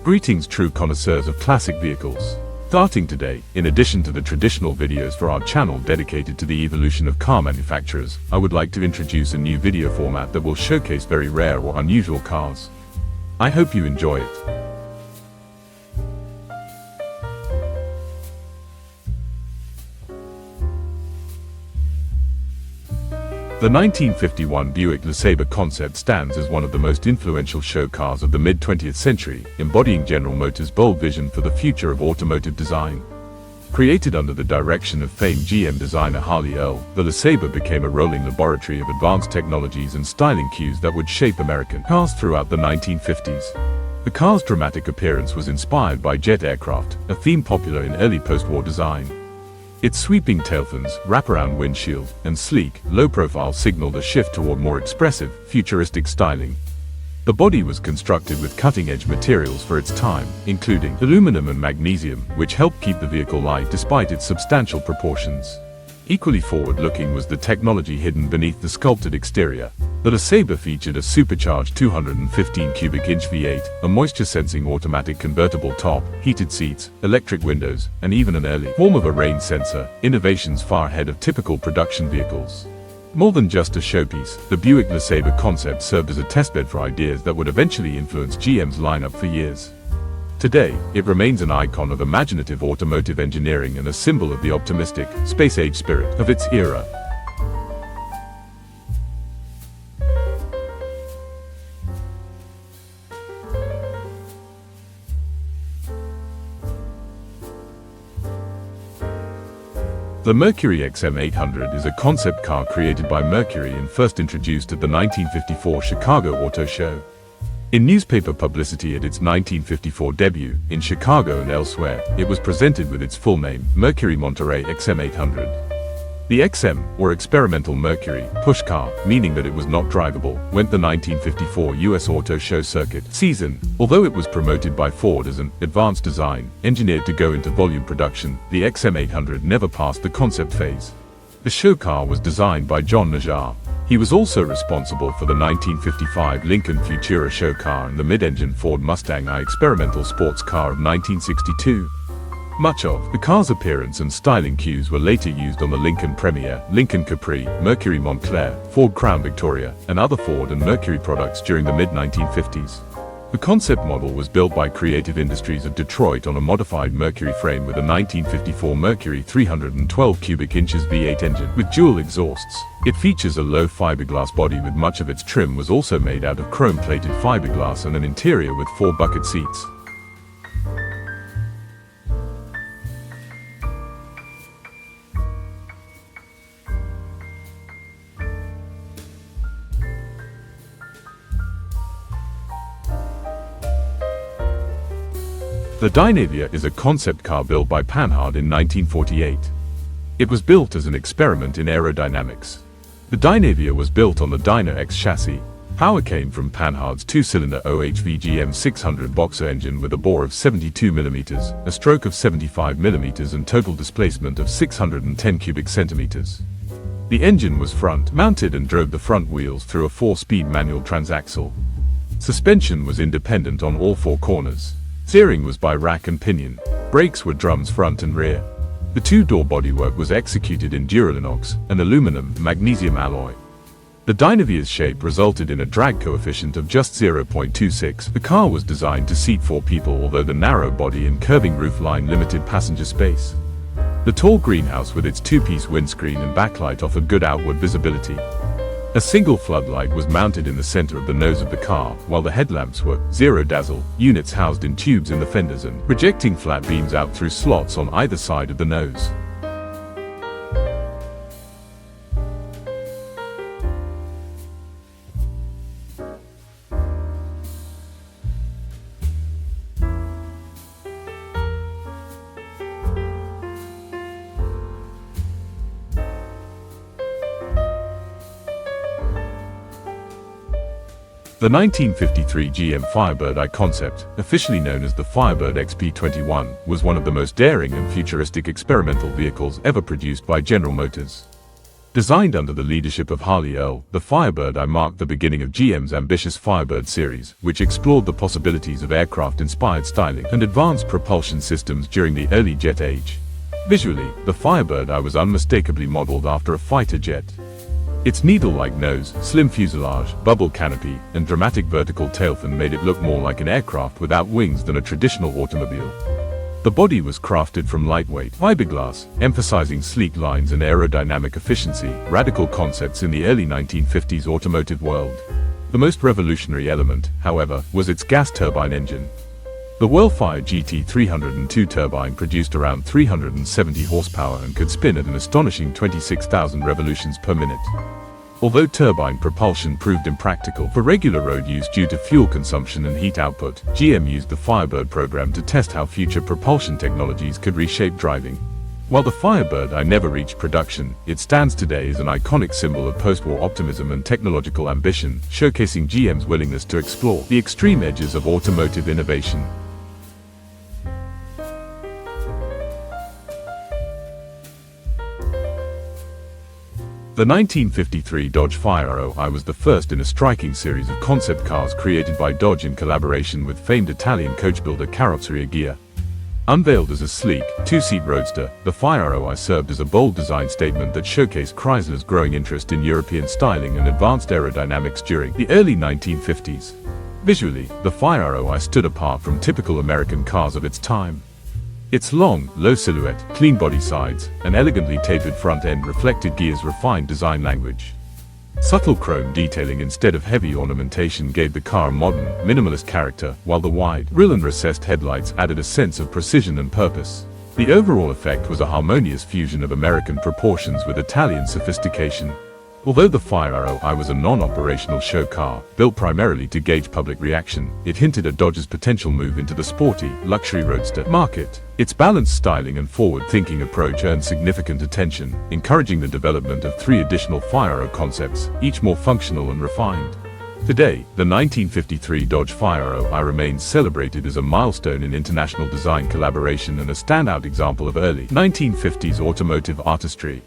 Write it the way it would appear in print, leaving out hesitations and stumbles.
Greetings, true connoisseurs of classic vehicles. Starting today, in addition to the traditional videos for our channel dedicated to the evolution of car manufacturers, I would like to introduce a new video format that will showcase very rare or unusual cars. I hope you enjoy it. The 1951 Buick LeSabre concept stands as one of the most influential show cars of the mid-20th century, embodying General Motors' bold vision for the future of automotive design. Created under the direction of famed GM designer Harley Earl, the LeSabre became a rolling laboratory of advanced technologies and styling cues that would shape American cars throughout the 1950s. The car's dramatic appearance was inspired by jet aircraft, a theme popular in early post-war design. Its sweeping tailfins, wraparound windshield, and sleek, low-profile signaled a shift toward more expressive, futuristic styling. The body was constructed with cutting-edge materials for its time, including aluminum and magnesium, which helped keep the vehicle light despite its substantial proportions. Equally forward-looking was the technology hidden beneath the sculpted exterior. The LeSabre featured a supercharged 215 cubic inch V8, a moisture-sensing automatic convertible top, heated seats, electric windows, and even an early form of a rain sensor, innovations far ahead of typical production vehicles. More than just a showpiece, the Buick LeSabre concept served as a testbed for ideas that would eventually influence GM's lineup for years. Today, it remains an icon of imaginative automotive engineering and a symbol of the optimistic, space-age spirit of its era. The Mercury XM800 is a concept car created by Mercury and first introduced at the 1954 Chicago Auto Show. In newspaper publicity at its 1954 debut, in Chicago and elsewhere, it was presented with its full name, Mercury Monterey XM800. The XM, or Experimental Mercury, push car, meaning that it was not drivable, went the 1954 US Auto Show circuit season. Although it was promoted by Ford as an advanced design, engineered to go into volume production, the XM800 never passed the concept phase. The show car was designed by John Najjar. He was also responsible for the 1955 Lincoln Futura show car and the mid-engine Ford Mustang I experimental sports car of 1962. Much of the car's appearance and styling cues were later used on the Lincoln Premier, Lincoln Capri, Mercury Montclair, Ford Crown Victoria, and other Ford and Mercury products during the mid-1950s. The concept model was built by Creative Industries of Detroit on a modified Mercury frame with a 1954 Mercury 312 cubic inches V8 engine with dual exhausts. It features a low fiberglass body with much of its trim was also made out of chrome-plated fiberglass and an interior with 4 bucket seats. The Dynavia is a concept car built by Panhard in 1948. It was built as an experiment in aerodynamics. The Dynavia was built on the Dyna X chassis. Power came from Panhard's 2-cylinder OHV GM600 boxer engine with a bore of 72 mm, a stroke of 75 mm and total displacement of 610 cubic centimeters. The engine was front-mounted and drove the front wheels through a 4-speed manual transaxle. Suspension was independent on all 4 corners. Steering was by rack and pinion. Brakes were drums front and rear. The 2-door bodywork was executed in Duralinox, an aluminum magnesium alloy. The Dynavia's shape resulted in a drag coefficient of just 0.26. The car was designed to seat 4 people, although the narrow body and curving roofline limited passenger space. The tall greenhouse with its 2-piece windscreen and backlight offered good outward visibility. A single floodlight was mounted in the center of the nose of the car, while the headlamps were zero dazzle units housed in tubes in the fenders and projecting flat beams out through slots on either side of the nose. The 1953 GM Firebird I concept, officially known as the Firebird XP21, was one of the most daring and futuristic experimental vehicles ever produced by General Motors. Designed under the leadership of Harley Earl, the Firebird I marked the beginning of GM's ambitious Firebird series, which explored the possibilities of aircraft-inspired styling and advanced propulsion systems during the early jet age. Visually, the Firebird I was unmistakably modeled after a fighter jet. Its needle-like nose, slim fuselage, bubble canopy, and dramatic vertical tailfin made it look more like an aircraft without wings than a traditional automobile. The body was crafted from lightweight fiberglass, emphasizing sleek lines and aerodynamic efficiency, radical concepts in the early 1950s automotive world. The most revolutionary element, however, was its gas turbine engine. The Whirlfire GT302 turbine produced around 370 horsepower and could spin at an astonishing 26,000 revolutions per minute. Although turbine propulsion proved impractical for regular road use due to fuel consumption and heat output, GM used the Firebird program to test how future propulsion technologies could reshape driving. While the Firebird I never reached production, it stands today as an iconic symbol of post-war optimism and technological ambition, showcasing GM's willingness to explore the extreme edges of automotive innovation. The 1953 Dodge Fire ROI was the first in a striking series of concept cars created by Dodge in collaboration with famed Italian coach builder Carrozzeria Ghia. Unveiled as a sleek, two-seat roadster, the Fire ROI served as a bold design statement that showcased Chrysler's growing interest in European styling and advanced aerodynamics during the early 1950s. Visually, the Fire ROI stood apart from typical American cars of its time. Its long, low silhouette, clean body sides, and elegantly tapered front end reflected Ghia's refined design language. Subtle chrome detailing instead of heavy ornamentation gave the car a modern, minimalist character, while the wide grille and recessed headlights added a sense of precision and purpose. The overall effect was a harmonious fusion of American proportions with Italian sophistication. Although the Fire ROI was a non-operational show car, built primarily to gauge public reaction, it hinted at Dodge's potential move into the sporty, luxury roadster market. Its balanced styling and forward-thinking approach earned significant attention, encouraging the development of 3 additional Fire ROI concepts, each more functional and refined. Today, the 1953 Dodge Fire ROI remains celebrated as a milestone in international design collaboration and a standout example of early 1950s automotive artistry.